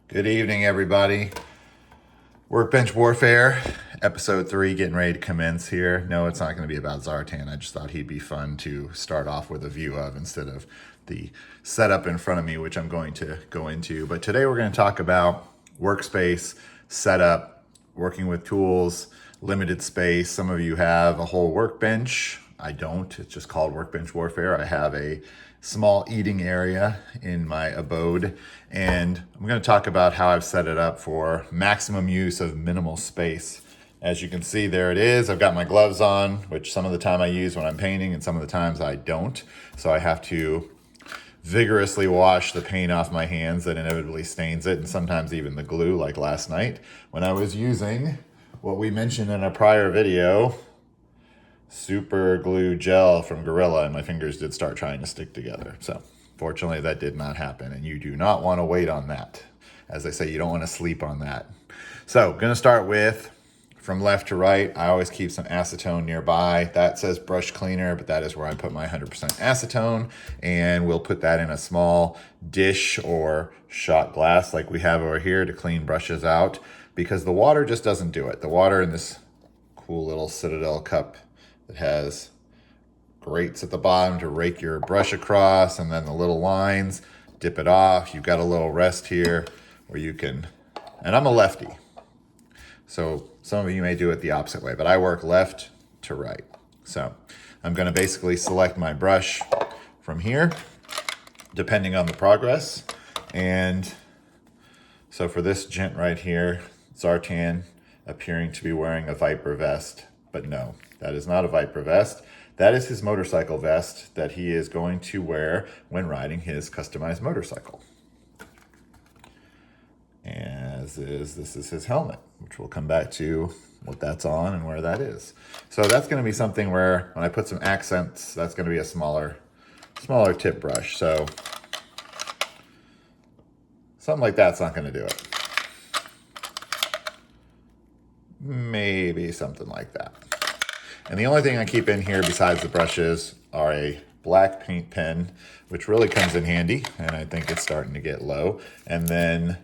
Good evening, everybody. Workbench Warfare, episode 3, getting ready to commence here. No, it's not going to be about Zartan. I just thought he'd be fun to start off with a view of instead of the setup in front of me, which I'm going to go into. But today we're going to talk about workspace, setup, working with tools, limited space. Some of you have a whole workbench. I don't. It's just called Workbench Warfare. I have a small eating area in my abode, and I'm going to talk about how I've set it up for maximum use of minimal space. As you can see, there it is. I've got my gloves on, which some of the time I use when I'm painting and some of the times I don't. So I have to vigorously wash the paint off my hands that inevitably stains it, and sometimes even the glue, like last night when I was using what we mentioned in a prior video, super glue gel from Gorilla, and my fingers did start trying to stick together. So fortunately that did not happen, and you do not want to wait on that. As I say, you don't want to sleep on that. So going to start with from left to right. I always keep some acetone nearby. That says brush cleaner, but that is where I put my 100% acetone, and we'll put that in a small dish or shot glass like we have over here to clean brushes out, because the water just doesn't do it. The water in this cool little Citadel cup that has grates at the bottom to rake your brush across, and then the little lines, dip it off. You've got a little rest here where you can, and I'm a lefty, so some of you may do it the opposite way, but I work left to right. So I'm going to basically select my brush from here, depending on the progress. And so for this gent right here, Zartan appearing to be wearing a Viper vest, but no, that is not a Viper vest. That is his motorcycle vest that he is going to wear when riding his customized motorcycle. This is his helmet, which we'll come back to what that's on and where that is. So that's going to be something where when I put some accents, that's going to be a smaller tip brush. So something like that's not going to do it. Maybe something like that. And the only thing I keep in here besides the brushes are a black paint pen, which really comes in handy, and I think it's starting to get low. And then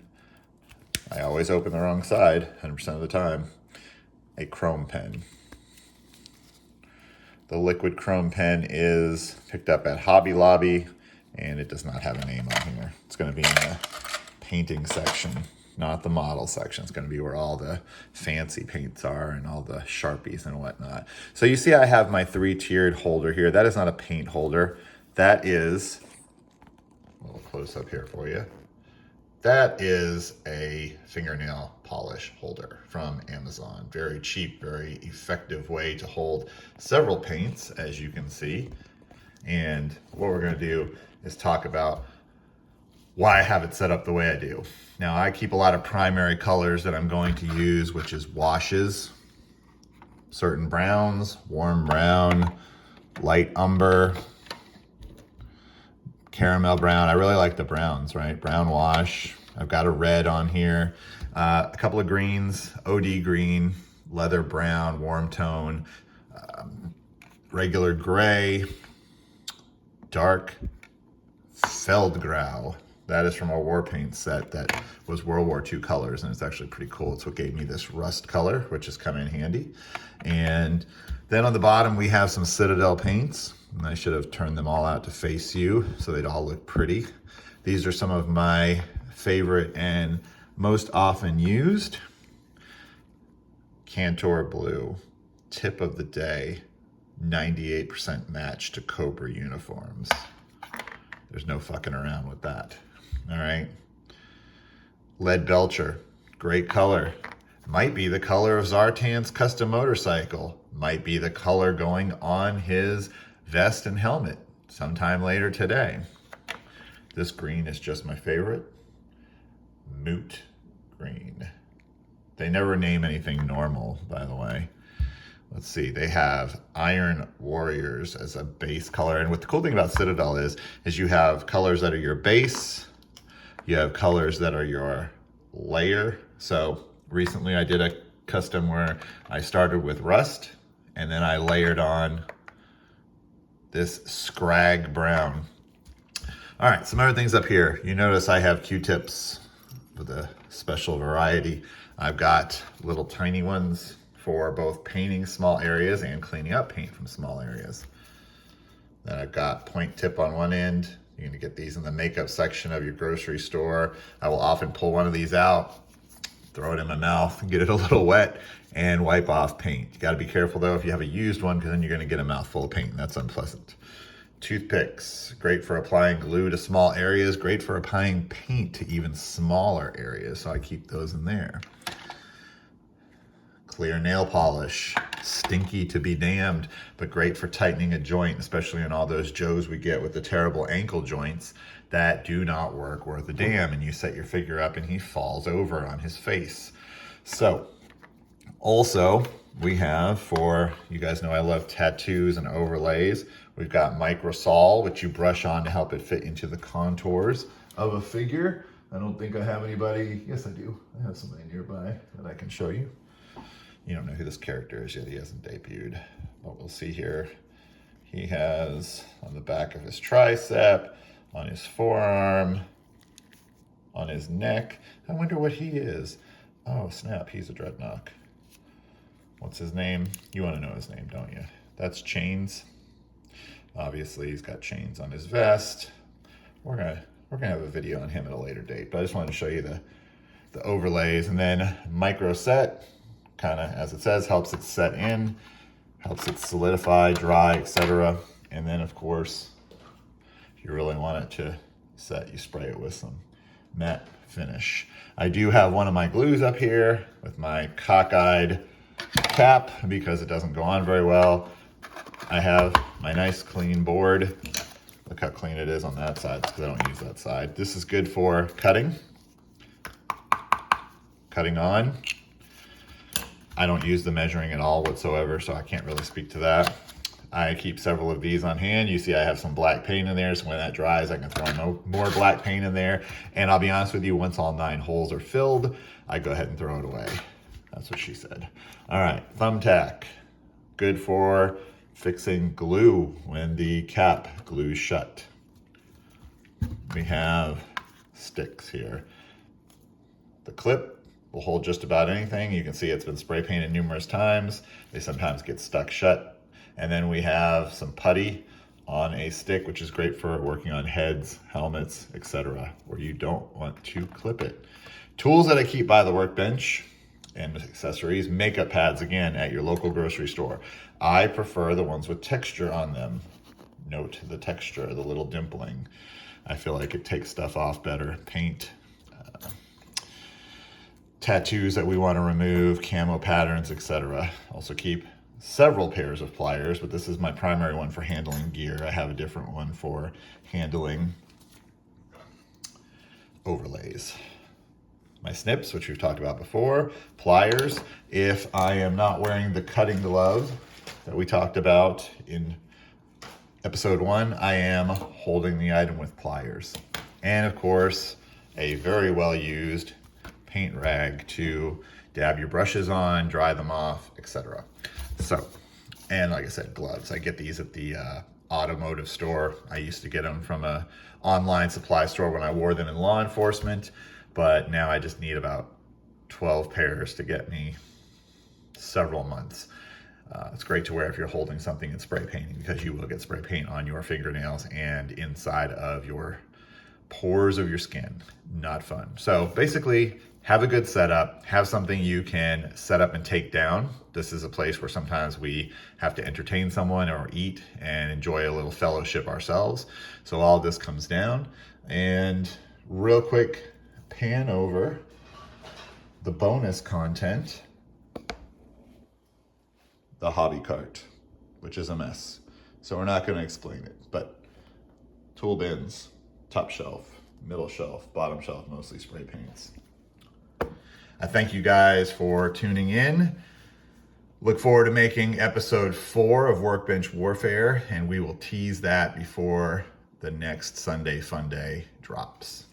I always open the wrong side 100% of the time, a chrome pen. The liquid chrome pen is picked up at Hobby Lobby, and it does not have a name on here. It's going to be in the painting section, not the model section. It's going to be where all the fancy paints are and all the Sharpies and whatnot. So you see I have my 3-tiered holder here. That is not a paint holder. That is, a little close up here for you. That is a fingernail polish holder from Amazon. Very cheap, very effective way to hold several paints, as you can see. And what we're going to do is talk about why I have it set up the way I do. Now, I keep a lot of primary colors that I'm going to use, which is washes, certain browns, warm brown, light umber, caramel brown. I really like the browns, right? Brown wash. I've got a red on here, a couple of greens, OD green, leather brown, warm tone, regular gray, dark Feldgrau. That is from a war paint set that was World War II colors, and it's actually pretty cool. It's what gave me this rust color, which has come in handy. And then on the bottom, we have some Citadel paints. And I should have turned them all out to face you so they'd all look pretty. These are some of my favorite and most often used. Cantor Blue, tip of the day, 98% match to Cobra uniforms. There's no fucking around with that. All right. Lead Belcher, great color. Might be the color of Zartan's custom motorcycle. Might be the color going on his vest and helmet sometime later today. This green is just my favorite. Moot green. They never name anything normal, by the way. Let's see, they have Iron Warriors as a base color. And what the cool thing about Citadel is you have colors that are your base, you have colors that are your layer. So recently I did a custom where I started with rust, and then I layered on this scrag brown. All right, some other things up here. You notice I have Q-tips, with a special variety. I've got little tiny ones for both painting small areas and cleaning up paint from small areas. Then I've got point tip on one end. You're gonna get these in the makeup section of your grocery store. I will often pull one of these out, throw it in my mouth, get it a little wet, and wipe off paint. You gotta be careful though if you have a used one, because then you're gonna get a mouthful of paint, and that's unpleasant. Toothpicks, great for applying glue to small areas, great for applying paint to even smaller areas, so I keep those in there. Clear nail polish, stinky to be damned, but great for tightening a joint, especially in all those Joes we get with the terrible ankle joints that do not work worth a damn, and you set your figure up and he falls over on his face. So, also, we have, for, you guys know I love tattoos and overlays, we've got Microsol, which you brush on to help it fit into the contours of a figure. I don't think I have anybody, yes I do, I have somebody nearby that I can show you. You don't know who this character is yet, he hasn't debuted, but we'll see here. He has on the back of his tricep, on his forearm, on his neck. I wonder what he is. Oh snap, he's a dreadnought. What's his name? You want to know his name, don't you? That's Chains. Obviously, he's got chains on his vest. We're gonna have a video on him at a later date, but I just wanted to show you the overlays. And then micro set, kind of as it says, helps it set in, helps it solidify, dry, etc. And then of course, if you really want it to set, you spray it with some matte finish. I do have one of my glues up here with my cockeyed cap because it doesn't go on very well. I have my nice clean board. Look how clean it is on that side because I don't use that side. This is good for cutting on. I don't use the measuring at all whatsoever, so I can't really speak to that. I keep several of these on hand. You see I have some black paint in there, so when that dries, I can throw more black paint in there. And I'll be honest with you, once all 9 holes are filled, I go ahead and throw it away. That's what she said. All right, thumbtack. Good for fixing glue when the cap glues shut. We have sticks here. The clip will hold just about anything. You can see it's been spray painted numerous times. They sometimes get stuck shut. And then we have some putty on a stick, which is great for working on heads, helmets, etc., where you don't want to clip it. Tools that I keep by the workbench and accessories, makeup pads, again, at your local grocery store. I prefer the ones with texture on them. Note the texture, the little dimpling. I feel like it takes stuff off better. Paint, tattoos that we want to remove, camo patterns, etc. Also keep several pairs of pliers, but this is my primary one for handling gear. I have a different one for handling overlays. My snips, which we've talked about before, pliers. If I am not wearing the cutting glove that we talked about in episode 1, I am holding the item with pliers. And of course, a very well used paint rag to dab your brushes on, dry them off, etc. So, and like I said, gloves. I get these at the automotive store. I used to get them from a online supply store when I wore them in law enforcement, but now I just need about 12 pairs to get me several months. It's great to wear if you're holding something and spray painting, because you will get spray paint on your fingernails and inside of your pores of your skin. Not fun. So basically, have a good setup, have something you can set up and take down. This is a place where sometimes we have to entertain someone or eat and enjoy a little fellowship ourselves. So all this comes down. And real quick, pan over the bonus content, the hobby cart, which is a mess. So we're not going to explain it, but tool bins, top shelf, middle shelf, bottom shelf, mostly spray paints. I thank you guys for tuning in. Look forward to making episode 4 of Workbench Warfare, and we will tease that before the next Sunday Fun Day drops.